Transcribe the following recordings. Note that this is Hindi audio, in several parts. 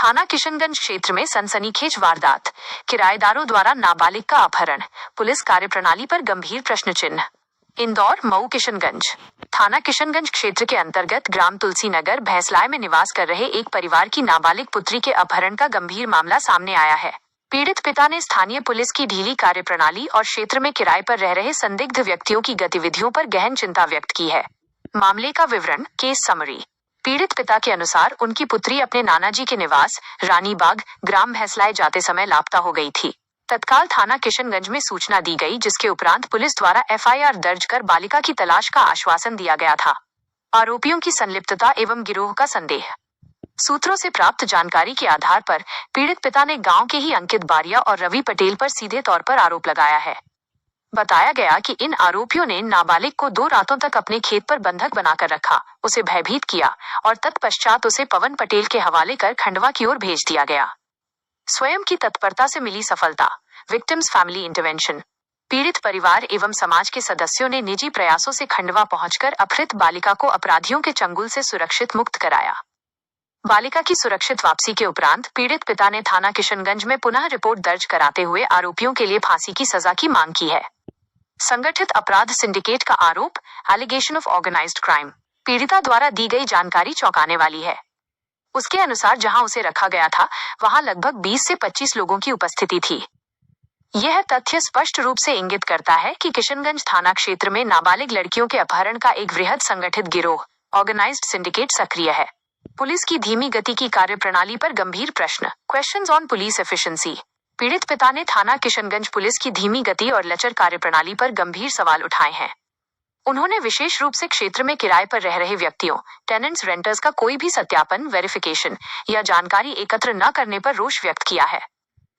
थाना किशनगंज क्षेत्र में सनसनीखेज वारदात, किराएदारों द्वारा नाबालिग का अपहरण, पुलिस कार्यप्रणाली पर गंभीर प्रश्न चिन्ह। इंदौर, मऊ, किशनगंज। थाना किशनगंज क्षेत्र के अंतर्गत ग्राम तुलसी नगर भैंसलाय में निवास कर रहे एक परिवार की नाबालिग पुत्री के अपहरण का गंभीर मामला सामने आया है। पीड़ित पिता ने स्थानीय पुलिस की ढीली कार्यप्रणाली और क्षेत्र में किराए पर रह रहे संदिग्ध व्यक्तियों की गतिविधियों पर गहन चिंता व्यक्त की है। मामले का विवरण, केस समरी। पीड़ित पिता के अनुसार उनकी पुत्री अपने नानाजी के निवास रानीबाग ग्राम भैंसलाय जाते समय लापता हो गई थी। तत्काल थाना किशनगंज में सूचना दी गई, जिसके उपरांत पुलिस द्वारा एफआईआर दर्ज कर बालिका की तलाश का आश्वासन दिया गया था। आरोपियों की संलिप्तता एवं गिरोह का संदेह। सूत्रों से प्राप्त जानकारी के आधार पर पीड़ित पिता ने गांव के ही अंकित बारिया और रवि पटेल पर सीधे तौर पर आरोप लगाया है। बताया गया कि इन आरोपियों ने नाबालिग को 2 रातों तक अपने खेत पर बंधक बनाकर रखा, उसे भयभीत किया और तत्पश्चात उसे पवन पटेल के हवाले कर खंडवा की ओर भेज दिया गया। स्वयं की तत्परता से मिली सफलता, विक्टिम्स फैमिली इंटरवेंशन। पीड़ित परिवार एवं समाज के सदस्यों ने निजी प्रयासों से खंडवा पहुंचकर अपहृत बालिका को अपराधियों के चंगुल से सुरक्षित मुक्त कराया। बालिका की सुरक्षित वापसी के उपरांत पीड़ित पिता ने थाना किशनगंज में पुनः रिपोर्ट दर्ज कराते हुए आरोपियों के लिए फांसी की सजा की मांग की है। संगठित अपराध सिंडिकेट का आरोप, एलिगेशन ऑफ ऑर्गेनाइज्ड क्राइम। पीड़िता द्वारा दी गई जानकारी चौंकाने वाली है। उसके अनुसार जहां उसे रखा गया था, वहां लगभग 20 से 25 लोगों की उपस्थिति थी। यह तथ्य स्पष्ट रूप से इंगित करता है कि किशनगंज थाना क्षेत्र में नाबालिग लड़कियों के अपहरण का एक वृहद संगठित गिरोह, ऑर्गेनाइज्ड सिंडिकेट सक्रिय है। पुलिस की धीमी गति की कार्यप्रणाली पर गंभीर प्रश्न, क्वेश्चंस ऑन पुलिस एफिशिएंसी। पीड़ित पिता ने थाना किशनगंज पुलिस की धीमी गति और लचर कार्यप्रणाली पर गंभीर सवाल उठाए हैं। उन्होंने विशेष रूप से क्षेत्र में किराए पर रह रहे व्यक्तियों, टेनेंट्स, रेंटर्स का कोई भी सत्यापन, वेरिफिकेशन या जानकारी एकत्र न करने पर रोष व्यक्त किया है।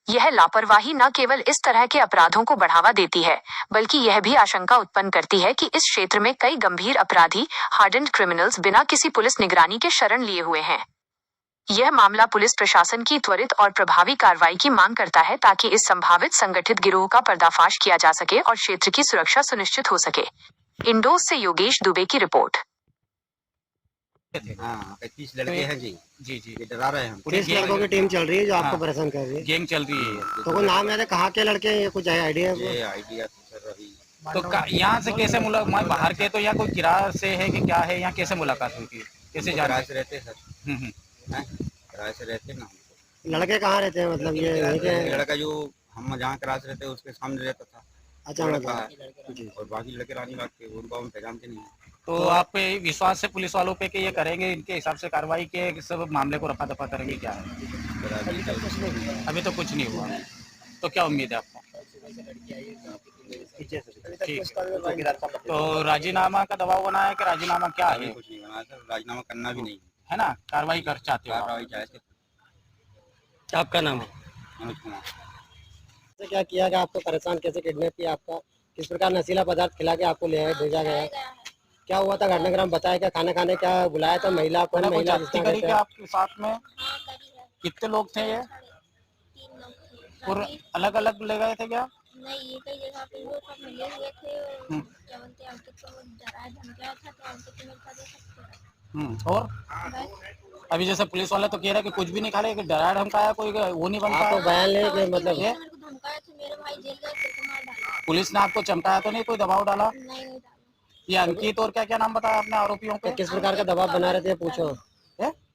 यह लापरवाही न केवल इस तरह के अपराधों को बढ़ावा देती है, बल्कि यह भी आशंका उत्पन्न करती है कि इस क्षेत्र में कई गंभीर अपराधी, हार्डन्ड क्रिमिनल्स बिना किसी पुलिस निगरानी के शरण लिए हुए हैं। यह मामला पुलिस प्रशासन की त्वरित और प्रभावी कार्रवाई की मांग करता है, ताकि इस संभावित संगठित गिरोह का पर्दाफाश किया जा सके और क्षेत्र की सुरक्षा सुनिश्चित हो सके। इंडोज से योगेश दुबे की रिपोर्ट। 35 लड़के हैं जी। जी जी, ये डरा रहे हैं। पुलिस लड़कों की टीम चल रही है जो आपको परेशान कर रही है। गैंग चल रही है। तो कोई नाम है, कहाँ के लड़के हैं, ये कुछ आइडिया है? ये आइडिया सर अभी तो यहाँ से कैसे मुलाकात, बाहर के तो यहाँ कोई किराए से है कि क्या है, यहाँ कैसे मुलाकात हुई थी, कैसे किराए से रहते सर। हम्म। किराए से रहते ना। लड़के कहाँ रहते हैं, मतलब ये यहीं के हैं? लड़का जो हम जहाँ किराए से रहते हैं उसके सामने रहता था। अच्छा, लड़का है और बाकी लड़के रानीबाग के, उनको हम पहचानते नहीं है। तो आप पे विश्वास से पुलिस वालों पे कि ये करेंगे, इनके हिसाब से कार्रवाई के सब मामले को रफा दफा करेंगे, क्या है? अभी तो कुछ नहीं हुआ, तो क्या उम्मीद है आपको? ठीक, तो राजीनामा का दबाव बना है कि राजीनामा क्या है? कुछ नहीं बना सर, राजीनामा करना भी नहीं है ना, कार्रवाई कर चाहते हो? कार्रवाई चाहते। आपका नाम है? मनोज कुमार। क्या किया गया, आपको परेशान कैसे किडनैप किया, आपका किस प्रकार नशीला पदार्थ खिला के आपको ले भेजा गया? क्या हुआ था घटनाक्रम बताया? क्या खाना खाने क्या बुलाया था? महिला कौन महिला आपके साथ में? कितने लोग थे ये? और अलग अलग ले गए थे क्या? नहीं, ये कई जगह पे वो सब मिले हुए थे और क्या बोलते हैं, अंकित को डराया धमकाया था, तो अंकित ने मेरे साथ और अभी जैसे पुलिस वाले तो कह रहे हैं कि कुछ भी नहीं खा रहे, डराया धमकाया, कोई वो नहीं बनता। तो बयान ले के मतलब मेरे को धमकाया था, मेरे भाई जेल गए, फिर को मार डाला। पुलिस ने आपको चमकाया तो नहीं, कोई दबाव डाला? नहीं डाला। ये अंकित और क्या क्या नाम बताया आपने आरोपियों पे? किस प्रकार का दबाव बना रहे थे, पूछो?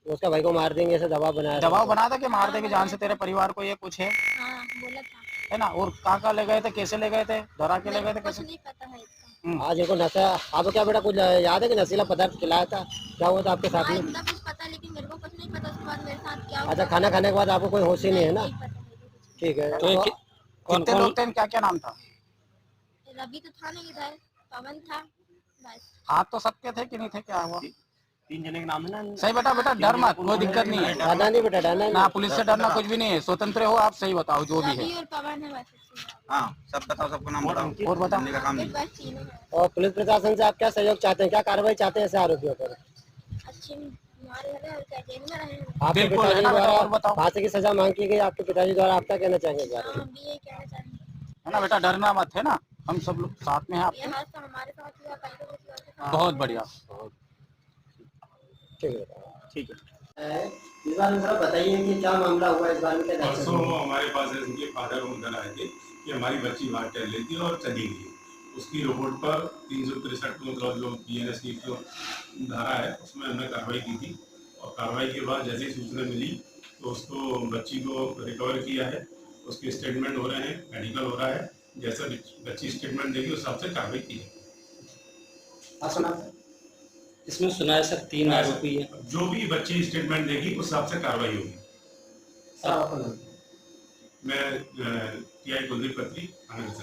उसका भाई को मार देंगे ऐसे दबाव बनाया? दबाव बना था कि मार देंगे जान से तेरे परिवार को, ये कुछ है? हाँ, बोला था। है ना, और कहाँ ले गए थे, कैसे ले गए थे, डरा के ले गए थे, कुछ कैसे? नहीं पता है इसका। आज इनको नशा, आपको क्या बेटा कुछ याद है कि नशीला पदार्थ खिलाया था? क्या हुआ था आपके साथ में? इतना कुछ पता, लेकिन मेरे को कुछ नहीं पता उसके बाद मेरे साथ क्या हुआ। अच्छा, खाना खाने के बाद आपको कोई होश ही नहीं है ना? ठीक है। तो कितने लोग थे, क्या क्या नाम था? रवि तो था नहीं, इधर पवन था, बस। हाथ तो सबके थे कि नहीं थे, क्या हुआ? 3 जने के नाम है ना? सही बता बेटा, डर मत, कोई दिक्कत नहीं है। डरना नहीं बेटा, डरना ना, पुलिस से डरना कुछ भी नहीं है, स्वतंत्र हो आप, सही बताओ जो भी है। रवि और पवन है बस। हाँ, सब बताओ, सबका नाम बताओ। और बताओ। का काम नहीं। बस तीनों है। और पुलिस प्रशासन से आप क्या सहयोग चाहते हैं, क्या कार्रवाई चाहते हैं ऐसे आरोपियों पर? अच्छे मारे रहे और क्या जेल में रहे। आपके बिल्कुल, पिताजी है ना बेटा, और द्वारा बताओ। फांसी की सजा मांग की गई आपके पिताजी द्वारा, आप क्या कहना चाहेंगे इस बारे में? हम भी ये कहना चाहेंगे, है ना बेटा, डरना मत, है ना, हम सब लोग साथ में हैं ये आपके। हादसा हमारे साथ हुआ, कल को किसी और के साथ। बहुत बढ़िया, ठीक है। ठीक है। इस बार में थोड़ा बताइए कि क्या मामला हुआ इस बार में, क्या दर्शन परसों हुआ? हमारे पास उनके फादर उधर आए थे कि हमारी बच्ची बाहर टहल रही थी और चली गई। उसकी रिपोर्ट पर 363 मतलब जो BNS की जो धारा है उसमें हमने कार्रवाई की थी और कार्रवाई के बाद जैसे ही सूचना मिली तो उसको बच्ची को रिकवर किया है। उसके स्टेटमेंट हो रहे हैं, मेडिकल हो रहा है, जैसा बच्ची स्टेटमेंट देगी उस हिसाब से कार्रवाई की है। आप सुना सर? इसमें सुना है सर 3 आरोपी है। जो भी बच्ची स्टेटमेंट देगी उस हिसाब से कार्रवाई होगी। सर आपका नाम? मैं TI कुलदीप खत्री, थाना